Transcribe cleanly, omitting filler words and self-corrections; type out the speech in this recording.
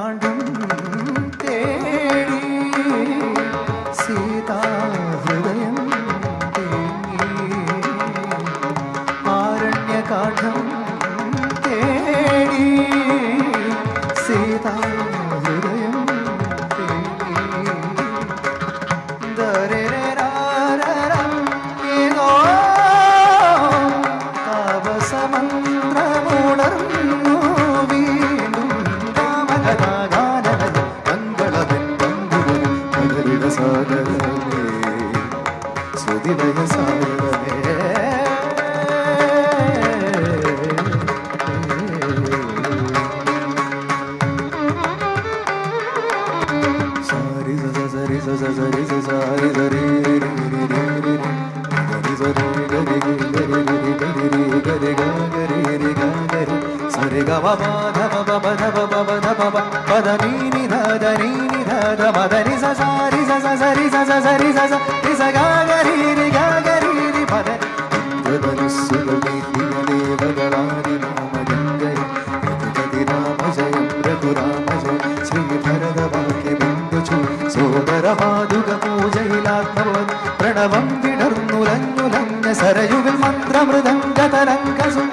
അരണ്യകാണ്ഡം തേടി സീതാഹൃദയം തേങ്ങി ആരണ്യകാണ്ഡം തേടി സീതാഹൃദയം തേങ്ങി ദരരരാരരം ഏതോ താപസമന്ത്രമുണർന്നു വീണ്ടും രാമകഥാഗാനമയ മംഗളമെൻ സാഗരമേ സുദിനയ സാഗരമേ സാരി സരി സരി സരി സാരി സരി സരി ഗമ ധമ ബബ ധമ ബബ ധമ പദ നീനി ധ നീനി ധ മദനി സരി സരി സരി സരി സഗരി രി ഗരി രി പദ ധനുസ്സുകളി ഭഗവാനി നാമ ഗംഗൈ ജഗതി രാമ ജയം രഘുരാമ ജയ ശ്രീ ഭരത വാക്യ ബിന്ദുചു സോദര പാദുക പൂജയിലാത്മവൻ പ്രണവം വിടർന്നുലഞ്ഞുലഞ്ഞ സരയുവിൽ മന്ത്രമൃദംഗതരംഗസു